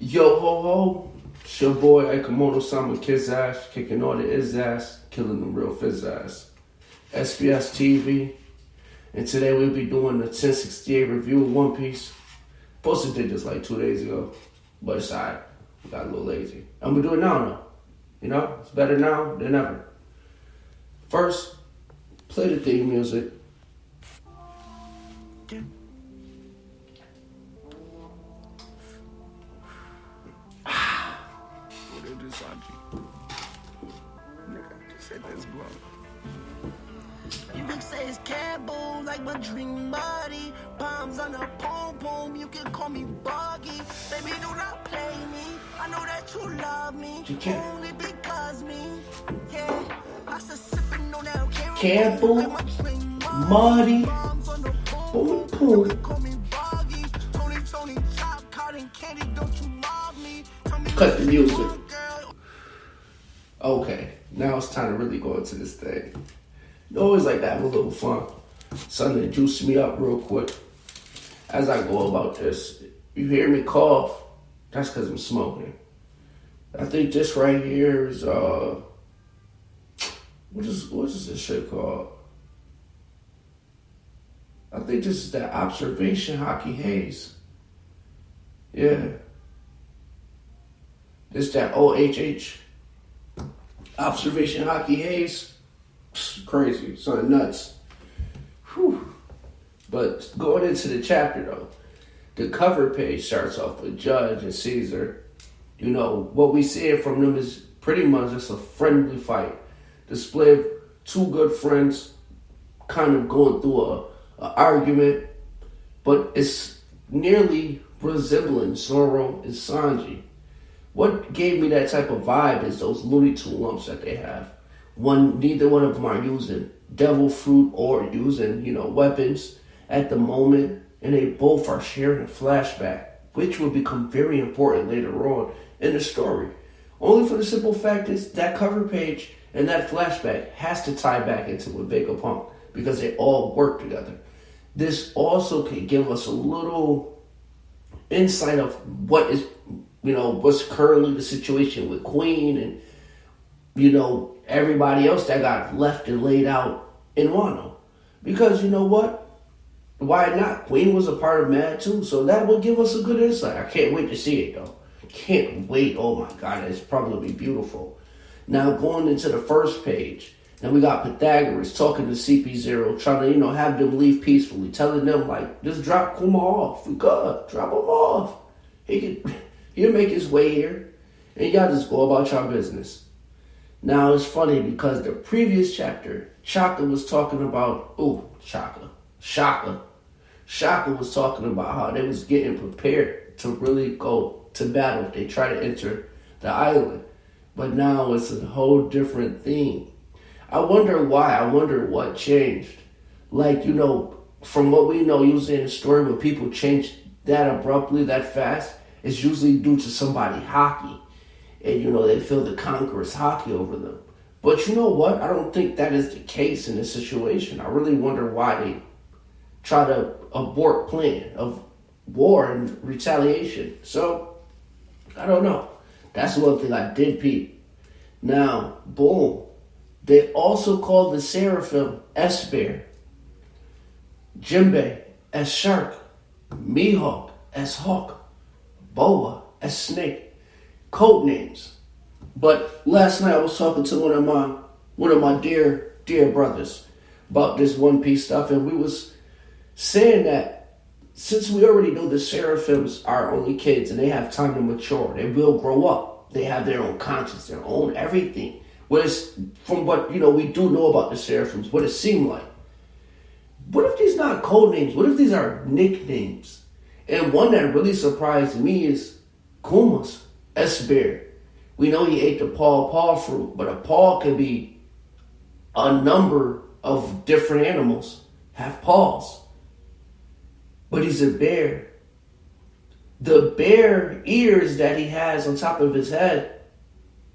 Yo ho ho, it's your boy Ikimonosama Kid's ass, kicking all the is ass, killing the real fizz ass. SBS TV, and today we'll be doing the 1068 review of One Piece. Posted did this like 2 days ago, but it's alright. We got a little lazy. I'm gonna do it now though. You know, it's better now than ever. First, play the theme music. You can say it's cabo like my dream body. Bombs on a pom pom, you can call me buggy. Baby, do not play me. I know that you love me. Only because me. Yeah, I said sipping on that Cabo, Marty, boom boom. Cut the music. Okay, now it's time to really go into this thing. You always like to have a little fun. Something to juice me up real quick. As I go about this, you hear me cough, that's because I'm smoking. I think this right here is, what is this shit called? I think this is that observation hockey haze. Yeah. This that OHH. Observation hockey haze. Crazy, something nuts. Whew. But going into the chapter though, the cover page starts off with Judge and Caesar. You know, what we see from them is pretty much just a friendly fight. Display of two good friends kind of going through a argument, but it's nearly resembling Zoro and Sanji. What gave me that type of vibe is those Looney Tunes lumps that they have. Neither one of them are using devil fruit or using, weapons at the moment, and they both are sharing a flashback, which will become very important later on in the story. Only for the simple fact is that cover page and that flashback has to tie back into with Vegapunk because they all work together. This also can give us a little insight of what is, what's currently the situation with Queen and, everybody else that got left and laid out in Wano. Because you know what? Why not? Queen was a part of Mad too, so that will give us a good insight. I can't wait to see it though. Can't wait. Oh my God, it's probably beautiful. Now going into the first page, and we got Pythagoras talking to CP0, trying to, have them leave peacefully, telling them like, just drop Kuma off. We good. Drop him off. He'll make his way here, and y'all just go about your business. Now it's funny because the previous chapter, Shaka was talking about, Shaka was talking about how they was getting prepared to really go to battle if they try to enter the island. But now it's a whole different thing. I wonder why. I wonder what changed. Like, from what we know usually in the story, when people change that abruptly, that fast, it's usually due to somebody hockey. And, they feel the conqueror's hockey over them. But you know what? I don't think that is the case in this situation. I really wonder why they try to abort plan of war and retaliation. So, I don't know. That's one thing I did peep. Now, boom. They also call the Seraphim S-Bear, Jinbei as Shark, Mihawk as Hawk, Boa as Snake. Code names. But last night I was talking to one of my dear brothers about this One Piece stuff, and we was saying that since we already know the Seraphims are only kids and they have time to mature, they will grow up. They have their own conscience, their own everything. From what we do know about the Seraphims, what it seemed like. What if these not code names? What if these are nicknames? And one that really surprised me is Kuma's S-Bear. We know he ate the paw fruit, but a paw can be a number of different animals have paws. But he's a bear. The bear ears that he has on top of his head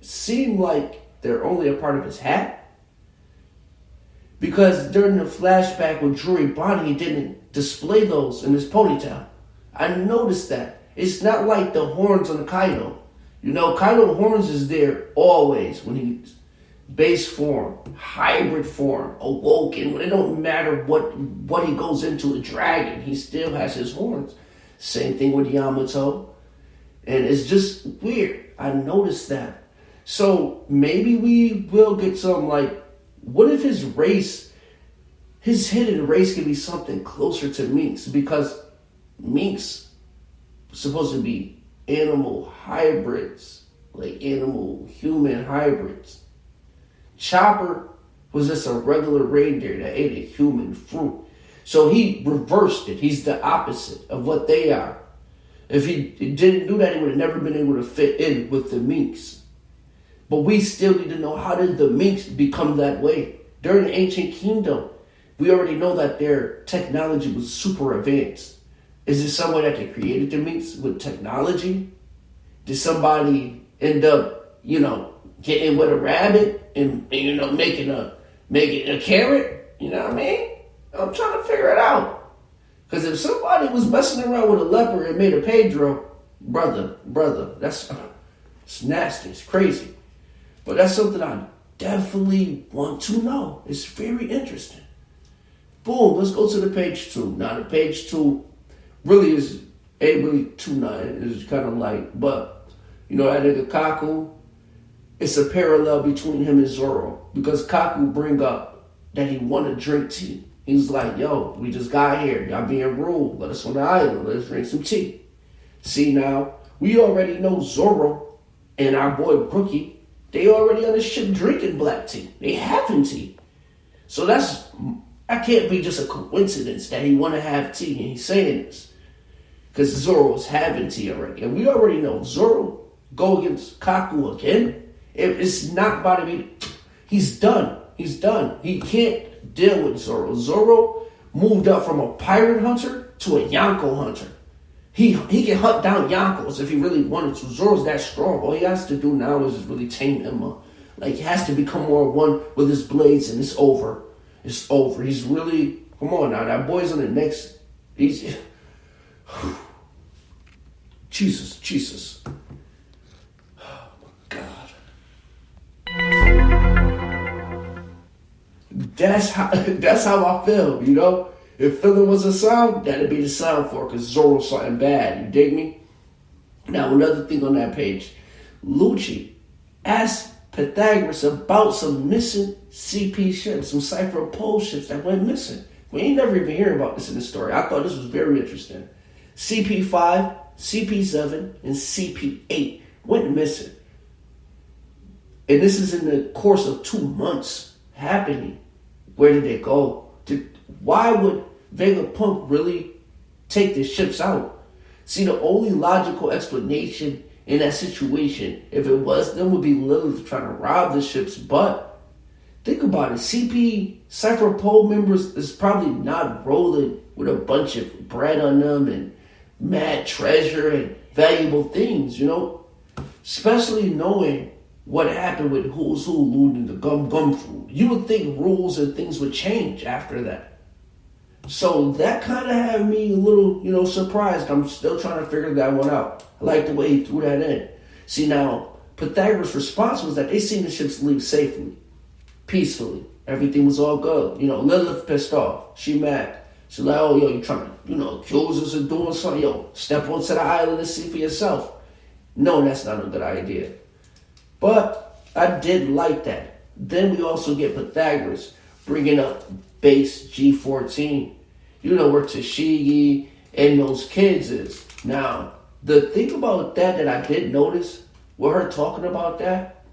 seem like they're only a part of his hat. Because during the flashback with Drury Bonnie, he didn't display those in his ponytail. I noticed that. It's not like the horns on the Kaido. You know, Kaido horns is there always when he's base form, hybrid form, awoken. It don't matter what he goes into, a dragon, he still has his horns. Same thing with Yamato. And it's just weird. I noticed that. So maybe we will get some, like, what if his race, his hidden race could be something closer to Minks? Because Minks supposed to be animal hybrids, like animal human hybrids. Chopper was just a regular reindeer that ate a human fruit. So he reversed it. He's the opposite of what they are. If he didn't do that, he would have never been able to fit in with the Minks. But we still need to know, how did the Minks become that way? During the ancient kingdom, we already know that their technology was super advanced. Is it some way that they created the Minks with technology? Did somebody end up, getting with a rabbit and making a carrot? You know what I mean? I'm trying to figure it out. Because if somebody was messing around with a leopard and made a Pedro, brother, it's nasty, it's crazy. But that's something I definitely want to know. It's very interesting. Boom, let's go to the page 2. Now the page 2 really is ain't really too nothing. It's kind of light, but that nigga Kaku, it's a parallel between him and Zoro, because Kaku bring up that he want to drink tea. He's like, yo, we just got here. Y'all being rude. Let us on the island. Let us drink some tea. See, now, we already know Zoro and our boy Brookie, they already on the ship drinking black tea. They having tea. So that can't be just a coincidence that he want to have tea and he's saying this. Because Zoro's having tea already. And we already know Zoro go against Kaku again. It's not about to be... He's done. He's done. He can't deal with Zoro. Zoro moved up from a pirate hunter to a Yonko hunter. He can hunt down Yonkos if he really wanted to. Zoro's that strong. All he has to do now is really tame Emma. Like, he has to become more one with his blades, and it's over. It's over. He's really... Come on now. That boy's on the next... He's... Jesus. Oh, my God. That's how I feel, If feeling was a sound, that'd be the sound for it, because Zoro's something bad. You dig me? Now, another thing on that page. Lucci asked Pythagoras about some missing CP ships, some Cypher Pole ships that went missing. We ain't never even hear about this in the story. I thought this was very interesting. CP5, CP7, and CP8 went missing. And this is in the course of 2 months happening. Where did they go? Why would Vegapunk really take the ships out? See, the only logical explanation in that situation, if it was them, would be Lilith trying to rob the ships. But think about it. CP Cypher Pole members is probably not rolling with a bunch of bread on them and mad treasure and valuable things, Especially knowing what happened with Who's Who looting the gum food. You would think rules and things would change after that. So that kind of had me a little, surprised. I'm still trying to figure that one out. I like the way he threw that in. See, now, Pythagoras' response was that they seen the ships leave safely, peacefully. Everything was all good. Lilith pissed off. She mad. She's like, oh, you trying to, accuse us of doing something. Step onto the island and see for yourself. No, that's not a good idea. But I did like that. Then we also get Pythagoras bringing up base G14. Where Tashigi and those kids is. Now, the thing about that I did notice, with her talking about that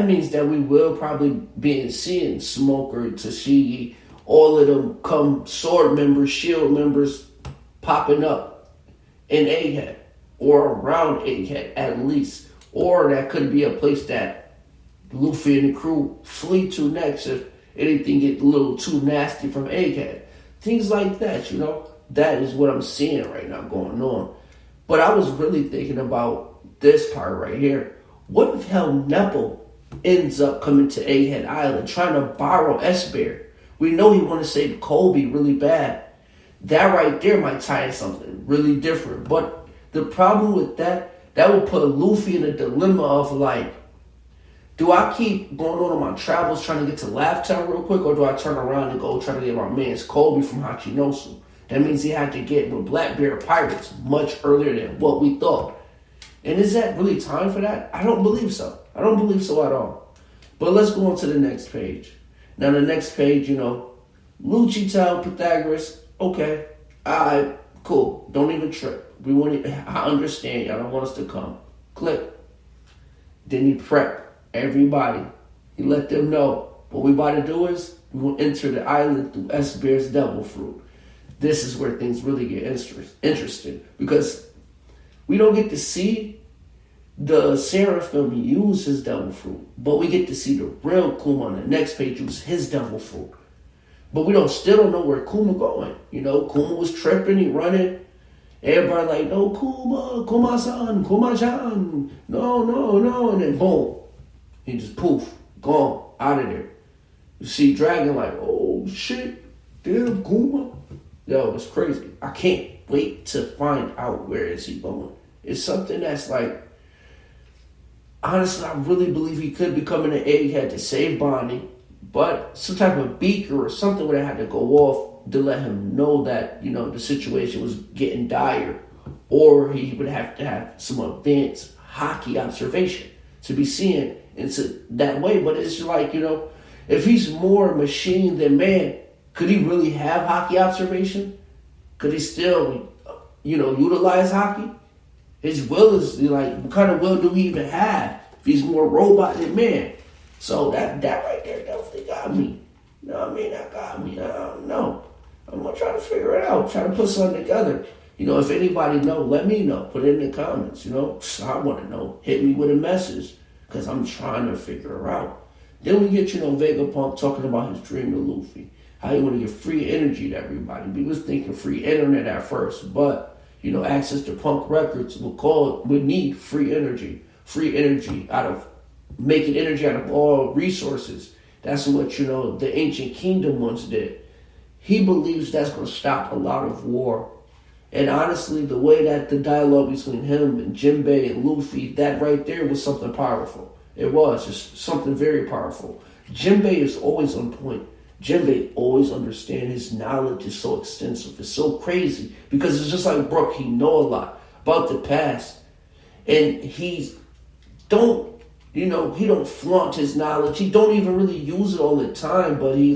means that we will probably be seeing Smoker, Tashigi, all of them come sword members, shield members popping up in Egghead or around Egghead at least. Or that could be a place that Luffy and the crew flee to next if anything get a little too nasty from Egghead. Things like that, That is what I'm seeing right now going on. But I was really thinking about this part right here. What if Nepo ends up coming to Egghead Island trying to borrow S-Bear? We know he want to save Kobe really bad. That right there might tie in something really different. But The problem with that will put Luffy in a dilemma of like, do I keep going on my travels trying to get to Laugh Town real quick, or do I turn around and go try to get my man's Kobe from Hachinosu? That means he had to get with Blackbeard Pirates much earlier than what we thought. And is that really time for that? I don't believe so. I don't believe so at all. But let's go on to the next page. Now the next page, Lucci tell Pythagoras, okay, alright, cool, don't even trip. I understand, y'all don't want us to come. Click. Then he prepped everybody. He let them know what we about to do is we will enter the island through S-Bear's Devil Fruit. This is where things really get interesting because we don't get to see the Seraphim use his Devil Fruit, but we get to see the real Kuma on the next page use his Devil Fruit. But we still don't know where Kuma going. Kuma was tripping, he running. Everybody like, no, Kuma-san, Kuma-chan, no, and then boom. He just poof, gone, out of there. You see Dragon like, oh shit, damn Kuma. Yo, it's crazy. I can't wait to find out where is he going. It's something that's like, honestly, I really believe he could become an egghead to save Bonnie, but some type of beaker or something would have had to go off to let him know that, the situation was getting dire, or he would have to have some advanced hockey observation to be seeing into that way. But it's like, if he's more machine than man, could he really have hockey observation? Could he still, utilize hockey? His will is like, what kind of will do we even have if he's more robot than man? So that right there definitely got me. You know what I mean? That got me. I don't know. I'm gonna try to figure it out. Try to put something together. If anybody know, let me know. Put it in the comments. I want to know. Hit me with a message because I'm trying to figure it out. Then we get Vegapunk talking about his dream to Luffy. How he want to give free energy to everybody. We was thinking free internet at first, but access to Punk Records would need free energy. Free energy making energy out of all resources. That's what the ancient kingdom once did. He believes that's going to stop a lot of war. And honestly, the way that the dialogue between him and Jinbei and Luffy, that right there was something powerful. It was just something very powerful. Jinbei is always on point. Jinbei always understands. His knowledge is so extensive. It's so crazy because it's just like Brook. He know a lot about the past, and he don't flaunt his knowledge. He don't even really use it all the time. But he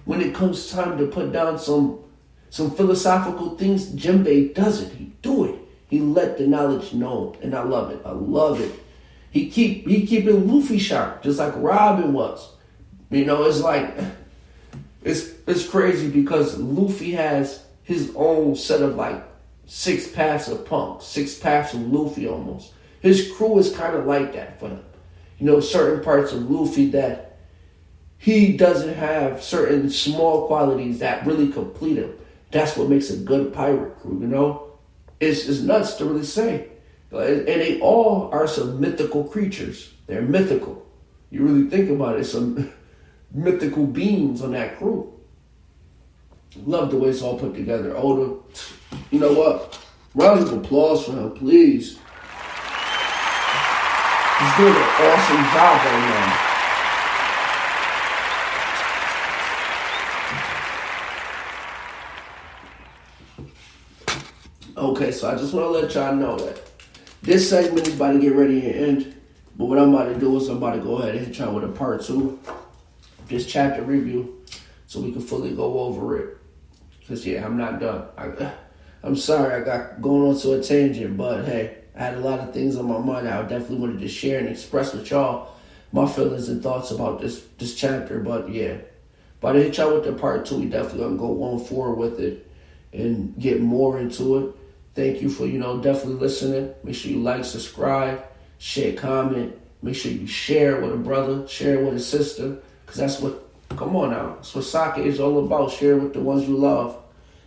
when it comes time to put down some philosophical things, Jinbei does it. He do it. He let the knowledge know, and I love it. I love it. He keeping Luffy sharp, just like Robin was. It's like. It's crazy because Luffy has his own set of 6 paths of Punk, 6 paths of Luffy almost. His crew is kind of like that for him. Certain parts of Luffy that he doesn't have, certain small qualities that really complete him. That's what makes a good pirate crew, It's nuts to really say. And they all are some mythical creatures. They're mythical. You really think about it, some mythical beings on that crew. Love the way it's all put together. Oda, you know what? Round of applause for him, please. He's doing an awesome job right now. Okay, so I just want to let y'all know that this segment is about to get ready to end. But what I'm about to do is I'm about to go ahead and hit y'all with a part 2. This chapter review, so we can fully go over it. Because, I'm not done. I'm sorry I got going on to a tangent, but hey, I had a lot of things on my mind I definitely wanted to share and express with y'all my feelings and thoughts about this chapter. But about to hit y'all with the part 2. We definitely going to go on forward with it and get more into it. Thank you for, definitely listening. Make sure you like, subscribe, share, comment. Make sure you share it with a brother, share it with a sister. Because that's what, come on now, that's what sake is all about. Share it with the ones you love.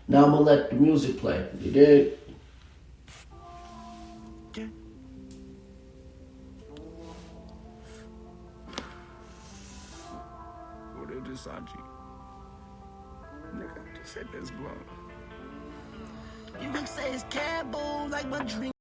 Now I'm going to let the music play. You dig? What did this Sanji? Nigga, just hit this blunt. You can say it's taboo, like my dream.